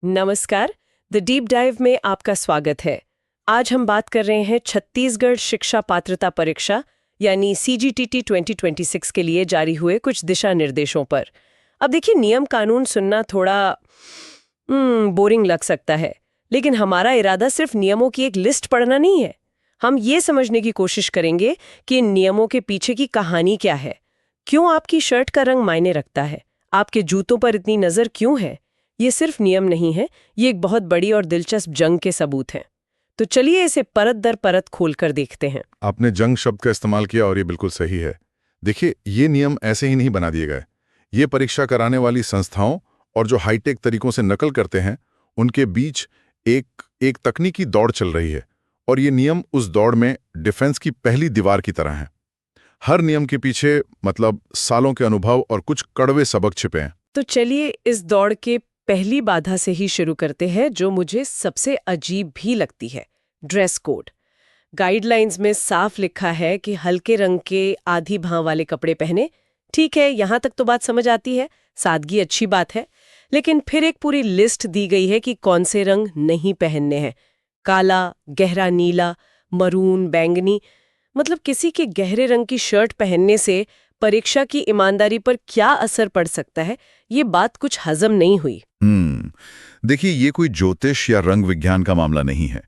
नमस्कार। The deep dive में आपका स्वागत है। आज हम बात कर रहे हैं छत्तीसगढ़ शिक्षा पात्रता परीक्षा यानी CGTT 2026 के लिए जारी हुए कुछ दिशा निर्देशों पर। अब देखिए, नियम कानून सुनना थोड़ा बोरिंग लग सकता है, लेकिन हमारा इरादा सिर्फ नियमों की एक लिस्ट पढ़ना नहीं है। हम ये समझने की कोशिश करेंगे कि इन नियमों के पीछे की कहानी क्या है, क्यों आपकी शर्ट का रंग मायने रखता है, आपके जूतों पर इतनी नज़र क्यों है। ये सिर्फ नियम नहीं है, ये एक बहुत बड़ी और दिलचस्प जंग के सबूत हैं। तो चलिए इसे परत दर परत खोलकर देखते हैं। आपने जंग शब्द का इस्तेमाल किया और ये बिल्कुल सही है। देखिए, ये नियम ऐसे ही नहीं बना दिए गए। ये परीक्षा कराने वाली संस्थाओं और जो हाईटेक तरीकों से नकल करते हैं, उनके बीच एक तकनीकी दौड़ चल रही है। और ये नियम उस दौड़ में डिफेंस की पहली दीवार की तरह हैं। हर नियम के पीछे सालों के अनुभव और कुछ कड़वे सबक छिपे हैं। तो चलिए इस दौड़ के पहली बाधा से ही शुरू करते हैं, जो मुझे सबसे अजीब भी लगती है, ड्रेस कोड। गाइडलाइंस में साफ लिखा है कि हल्के रंग के आधी भाव वाले कपड़े पहने। ठीक है, यहाँ तक तो बात समझ आती है, सादगी अच्छी बात है। लेकिन फिर एक पूरी लिस्ट दी गई है कि कौन से रंग नहीं पहनने हैं। काला, गहरा नीला, मरून, बैंगनी। मतलब किसी के गहरे रंग की शर्ट पहनने से परीक्षा की ईमानदारी पर क्या असर पड़ सकता है, ये बात कुछ हजम नहीं हुई। देखिए, ये कोई ज्योतिष या रंग विज्ञान का मामला नहीं है।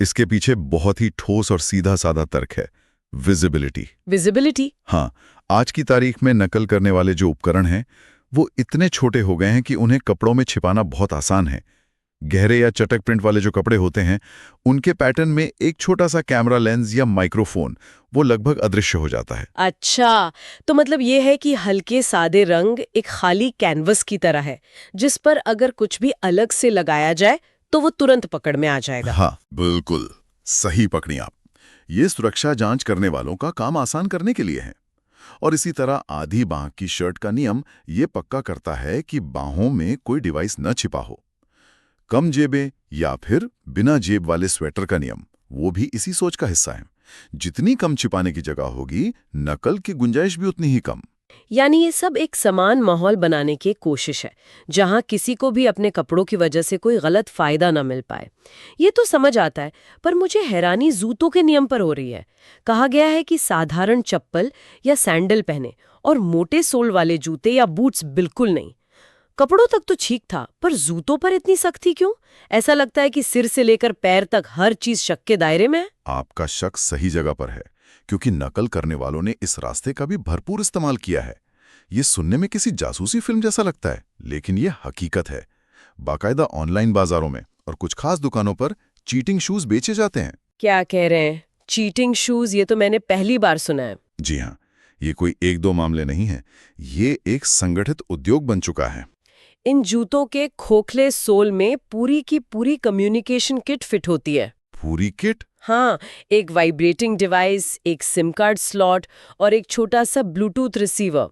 इसके पीछे बहुत ही ठोस और सीधा साधा तर्क है। विजिबिलिटी। हाँ, आज की तारीख में नकल करने वाले जो उपकरण हैं, वो इतने छोटे हो गए हैं कि उन्हें कपड़ों में छिपाना बहुत आसान है। गहरे या चटक प्रिंट वाले जो कपड़े होते हैं, उनके पैटर्न में एक छोटा सा कैमरा लेंस या माइक्रोफोन वो लगभग अदृश्य हो जाता है। अच्छा, तो मतलब ये है कि हल्के सादे रंग एक खाली कैनवस की तरह है, जिस पर अगर कुछ भी अलग से लगाया जाए तो वो तुरंत पकड़ में आ जाएगा। हाँ, बिल्कुल सही पकड़ी आप। ये सुरक्षा जांच करने वालों का काम आसान करने के लिए है। और इसी तरह आधी बांह की शर्ट का नियम ये पक्का करता है कि बाहों में कोई डिवाइस न छिपा हो। कम जेबें या फिर बिना जेब वाले स्वेटर का नियम वो भी इसी सोच का हिस्सा है। जितनी कम छिपाने की जगह होगी, नकल की गुंजाइश भी उतनी ही कम। यानी ये सब एक समान माहौल बनाने की कोशिश है, जहां किसी को भी अपने कपड़ों की वजह से कोई गलत फायदा न मिल पाए। ये तो समझ आता है, पर मुझे हैरानी जूतों के नियम पर हो रही है। कहा गया है कि साधारण चप्पल या सैंडल पहने और मोटे सोल वाले जूते या बूट्स बिल्कुल नहीं। कपड़ों तक तो ठीक था, पर जूतों पर इतनी सख्ती क्यों? ऐसा लगता है कि सिर से लेकर पैर तक हर चीज शक के दायरे में है। आपका शक सही जगह पर है, क्योंकि नकल करने वालों ने इस रास्ते का भी भरपूर इस्तेमाल किया है। ये सुनने में किसी जासूसी फिल्म जैसा लगता है, लेकिन ये हकीकत है। बाकायदा ऑनलाइन बाजारों में और कुछ खास दुकानों पर चीटिंग शूज बेचे जाते हैं। क्या कह रहे हैं? Cheating shoes? ये तो मैंने पहली बार सुना है। जी हाँ, ये कोई एक दो मामले नहीं है। ये एक संगठित उद्योग बन चुका है। इन जूतों के खोखले सोल में पूरी की पूरी कम्युनिकेशन किट फिट होती है। पूरी किट? हाँ, एक वाइब्रेटिंग डिवाइस, एक सिम कार्ड स्लॉट और एक छोटा सा ब्लूटूथ रिसीवर।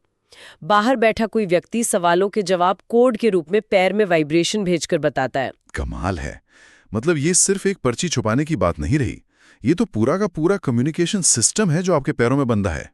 बाहर बैठा कोई व्यक्ति सवालों के जवाब कोड के रूप में पैर में वाइब्रेशन भेजकर बताता है। कमाल है। मतलब ये सिर्फ एक पर्ची छुपाने की बात नहीं रही, ये तो पूरा का पूरा कम्युनिकेशन सिस्टम है जो आपके पैरों में बंधा है।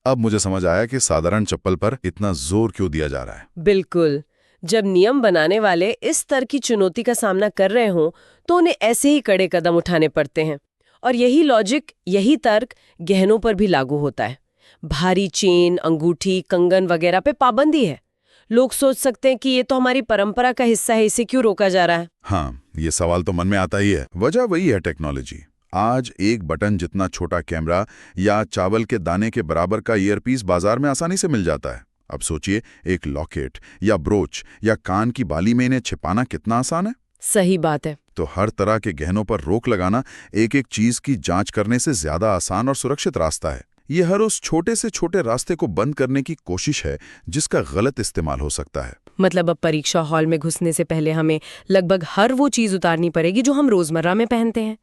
अब मुझे समझ आया कि साधारण चप्पल पर इतना जोर क्यों दिया जा रहा है। बिल्कुल। जब नियम बनाने वाले इस स्तर की चुनौती का सामना कर रहे हों, तो उन्हें ऐसे ही कड़े कदम उठाने पड़ते हैं। और यही लॉजिक, यही तर्क गहनों पर भी लागू होता है। भारी चेन, अंगूठी, कंगन वगैरह पे पाबंदी है। लोग सोच सकते हैं कि ये तो हमारी परंपरा का हिस्सा है, इसे क्यों रोका जा रहा है? हाँ, ये सवाल तो मन में आता ही है। वजह वही है, टेक्नोलॉजी। आज एक बटन जितना छोटा कैमरा या चावल के दाने के बराबर का ईयरपीस बाजार में आसानी से मिल जाता है। अब सोचिए, एक लॉकेट या ब्रोच या कान की बाली में इन्हें छिपाना कितना आसान है। सही बात है। तो हर तरह के गहनों पर रोक लगाना एक एक चीज की जांच करने से ज्यादा आसान और सुरक्षित रास्ता है। ये हर उस छोटे से छोटे रास्ते को बंद करने की कोशिश है जिसका गलत इस्तेमाल हो सकता है। मतलब अब परीक्षा हॉल में घुसने से पहले हमें लगभग हर वो चीज उतारनी पड़ेगी जो हम रोजमर्रा में पहनते हैं।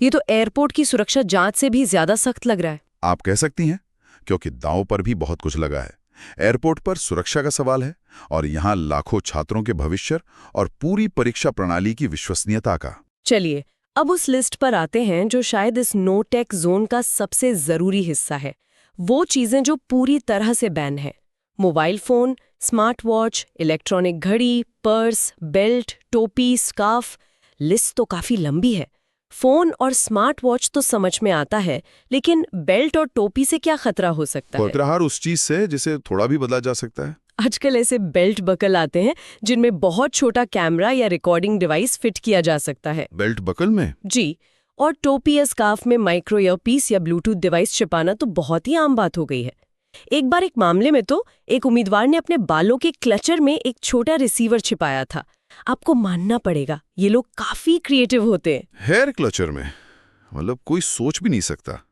ये तो एयरपोर्ट की सुरक्षा जांच से भी ज्यादा सख्त लग रहा है। आप कह सकती हैं, क्योंकि दांव पर भी बहुत कुछ लगा है। एयरपोर्ट पर सुरक्षा का सवाल है और यहाँ लाखों छात्रों के भविष्य और पूरी परीक्षा प्रणाली की विश्वसनीयता का। चलिए अब उस लिस्ट पर आते हैं जो शायद इस नो टेक जोन का सबसे जरूरी हिस्सा है। वो चीजें जो पूरी तरह से बैन है। Mobile phone, smart watch, electronic घड़ी, पर्स, बेल्ट, टोपी, स्कार्फ, लिस्ट तो काफी लंबी है। फोन और स्मार्ट वॉच तो समझ में आता है, लेकिन बेल्ट और टोपी से क्या खतरा हो सकता है? खतरा उस चीज से जिसे थोड़ा भी बदला जा सकता है। आजकल ऐसे बेल्ट बकल आते हैं जिनमें बहुत छोटा कैमरा या रिकॉर्डिंग डिवाइस फिट किया जा सकता है। बेल्ट बकल में? जी, और टोपी या स्कार्फ में माइक्रो ईयरपीस या ब्लूटूथ डिवाइस छिपाना तो बहुत ही आम बात हो गई है। एक बार एक मामले में तो एक उम्मीदवार ने अपने बालों के क्लचर में एक छोटा रिसीवर छिपाया था। आपको मानना पड़ेगा, ये लोग काफी क्रिएटिव होते हैं। हेयर क्लचर में? मतलब कोई सोच भी नहीं सकता।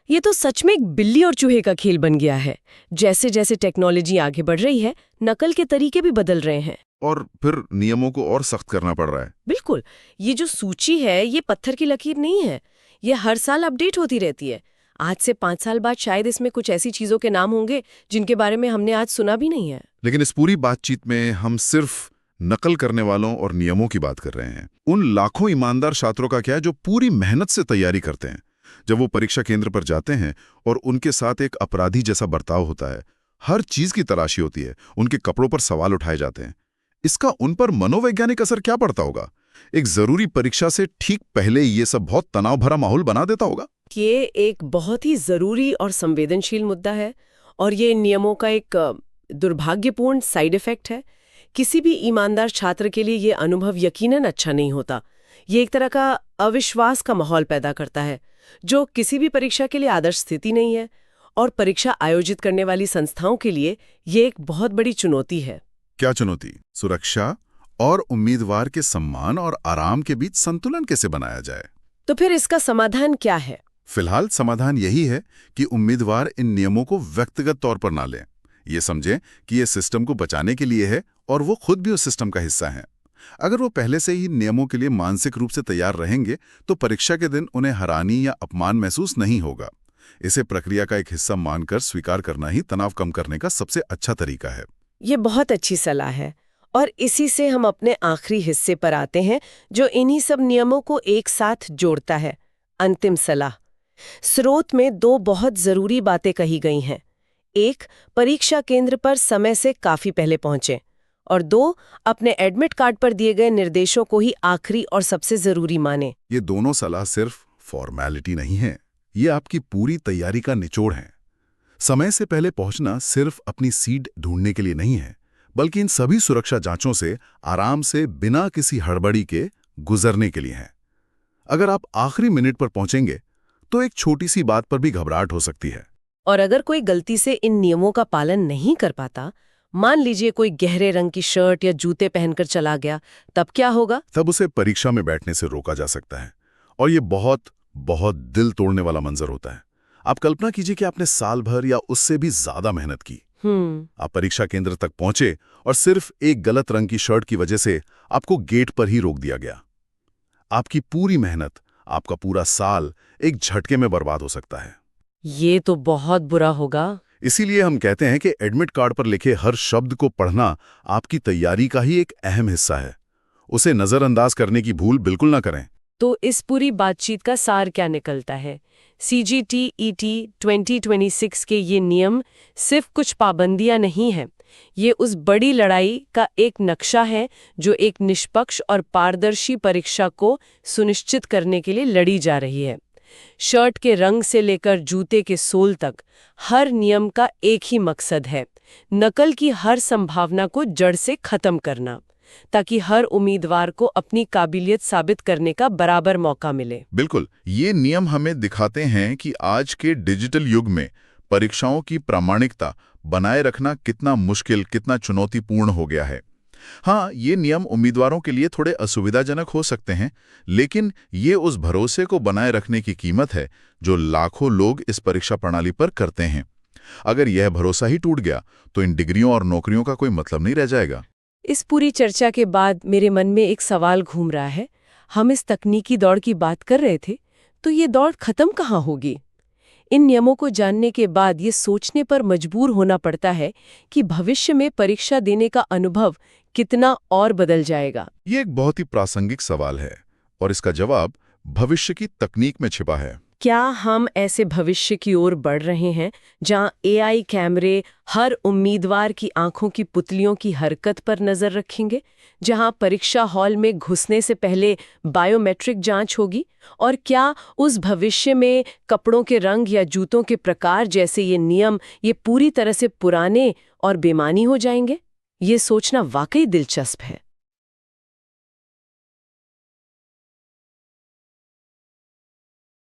ये तो सच में एक बिल्ली और चूहे का खेल बन गया है। जैसे जैसे टेक्नोलॉजी आगे बढ़ रही है, नकल के तरीके भी बदल रहे हैं। और फिर नियमों को और सख्त करना पड़ रहा है। बिल्कुल, ये जो सूची है ये पत्थर की लकीर नहीं है। ये हर साल अपडेट होती रहती है। आज से 5 साल बाद शायद इसमें कुछ ऐसी चीजों के नाम होंगे जिनके बारे में हमने आज सुना भी नहीं है। लेकिन इस पूरी बातचीत में हम सिर्फ नकल करने वालों और नियमों की बात कर रहे हैं। उन लाखों ईमानदार छात्रों का क्या है जो पूरी मेहनत से तैयारी करते हैं। जब वो परीक्षा केंद्र पर जाते हैं और उनके साथ एक अपराधी जैसा बर्ताव होता है, हर चीज की तलाशी होती है, उनके कपड़ों पर सवाल उठाए जाते हैं, इसका उन पर मनोवैज्ञानिक असर क्या पड़ता होगा? एक जरूरी परीक्षा से ठीक पहले ये सब बहुत तनाव भरा माहौल बना देता होगा। ये एक बहुत ही जरूरी और संवेदनशील मुद्दा है, और ये नियमों का एक दुर्भाग्यपूर्ण साइड इफेक्ट है। किसी भी ईमानदार छात्र के लिए ये अनुभव यकीनन अच्छा नहीं होता। ये एक तरह का अविश्वास का माहौल पैदा करता है, जो किसी भी परीक्षा के लिए आदर्श स्थिति नहीं है, और परीक्षा आयोजित करने वाली संस्थाओं के लिए ये एक बहुत बड़ी चुनौती है। क्या चुनौती? सुरक्षा और उम्मीदवार के सम्मान और आराम के बीच संतुलन कैसे बनाया जाए? तो फिर इसका समाधान क्या है? फिलहाल समाधान यही है कि उम्मीदवार इन नियमों को व्यक्तिगत तौर पर ना लें। ये समझें कि ये सिस्टम को बचाने के लिए है और वो खुद भी उस सिस्टम का हिस्सा हैं। अगर वो पहले से ही नियमों के लिए मानसिक रूप से तैयार रहेंगे तो परीक्षा के दिन उन्हें हैरानी या अपमान महसूस नहीं होगा। इसे प्रक्रिया का एक हिस्सा मानकर स्वीकार करना ही तनाव कम करने का सबसे अच्छा तरीका है। ये बहुत अच्छी सलाह है, और इसी से हम अपने आखिरी हिस्से पर आते हैं जो इन्हीं सब नियमों को एक साथ जोड़ता है। अंतिम सलाह। स्रोत में 2 बहुत जरूरी बातें कही गई हैं। 1, परीक्षा केंद्र पर समय से काफी पहले पहुंचें, और 2, अपने एडमिट कार्ड पर दिए गए निर्देशों को ही आखिरी और सबसे जरूरी माने। ये दोनों सलाह सिर्फ फॉर्मेलिटी नहीं है, ये आपकी पूरी तैयारी का निचोड़ है। समय से पहले पहुंचना सिर्फ अपनी सीट ढूंढने के लिए नहीं है, बल्कि इन सभी सुरक्षा जांचों से आराम से बिना किसी हड़बड़ी के गुजरने के लिए है। अगर आप आखिरी मिनट पर पहुंचेंगे तो एक छोटी सी बात पर भी घबराहट हो सकती है। और अगर कोई गलती से इन नियमों का पालन नहीं कर पाता, मान लीजिए कोई गहरे रंग की शर्ट या जूते पहनकर चला गया, तब क्या होगा? तब उसे परीक्षा में बैठने से रोका जा सकता है, और ये बहुत बहुत दिल तोड़ने वाला मंजर होता है। आप कल्पना कीजिए कि आपने साल भर या उससे भी ज्यादा मेहनत की। आप परीक्षा केंद्र तक पहुंचे और सिर्फ एक गलत रंग की शर्ट की वजह से आपको गेट पर ही रोक दिया गया। आपकी पूरी मेहनत, आपका पूरा साल एक झटके में बर्बाद हो सकता है। ये तो बहुत बुरा होगा। इसीलिए हम कहते हैं कि एडमिट कार्ड पर लिखे हर शब्द को पढ़ना आपकी तैयारी का ही एक अहम हिस्सा है। उसे नजरअंदाज करने की भूल बिल्कुल ना करें। तो इस पूरी बातचीत का सार क्या निकलता है? CGTET 2026 के ये नियम सिर्फ कुछ पाबंदियां नहीं हैं। ये उस बड़ी लड़ाई का एक नक्शा है जो एक निष्पक्ष और पारदर्शी परीक्षा को सुनिश्चित करने के लिए लड़ी जा रही है। शर्ट के रंग से लेकर जूते के सोल तक हर नियम का एक ही मकसद है, नकल की हर संभावना को जड़ से खत्म करना, ताकि हर उम्मीदवार को अपनी काबिलियत साबित करने का बराबर मौका मिले। बिल्कुल, ये नियम हमें दिखाते हैं कि आज के डिजिटल युग में परीक्षाओं की प्रामाणिकता बनाए रखना कितना मुश्किल, कितना चुनौतीपूर्ण हो गया है। हाँ, ये नियम उम्मीदवारों के लिए थोड़े असुविधाजनक हो सकते हैं, लेकिन ये उस भरोसे को बनाए रखने की कीमत है जो लाखों लोग इस परीक्षा प्रणाली पर करते हैं। अगर यह भरोसा ही टूट गया तो इन डिग्रियों और नौकरियों का कोई मतलब नहीं रह जाएगा। इस पूरी चर्चा के बाद मेरे मन में एक सवाल घूम रहा है। हम इस तकनीकी दौड़ की बात कर रहे थे, तो ये दौड़ खत्म कहाँ होगी? इन नियमों को जानने के बाद ये सोचने पर मजबूर होना पड़ता है कि भविष्य में परीक्षा देने का अनुभव कितना और बदल जाएगा। ये एक बहुत ही प्रासंगिक सवाल है और इसका जवाब भविष्य की तकनीक में छिपा है। क्या हम ऐसे भविष्य की ओर बढ़ रहे हैं जहां एआई कैमरे हर उम्मीदवार की आंखों की पुतलियों की हरकत पर नजर रखेंगे, जहां परीक्षा हॉल में घुसने से पहले बायोमेट्रिक जांच होगी? और क्या उस भविष्य में कपड़ों के रंग या जूतों के प्रकार जैसे ये नियम ये पूरी तरह से पुराने और बेमानी हो जाएंगे? ये सोचना वाकई दिलचस्प है।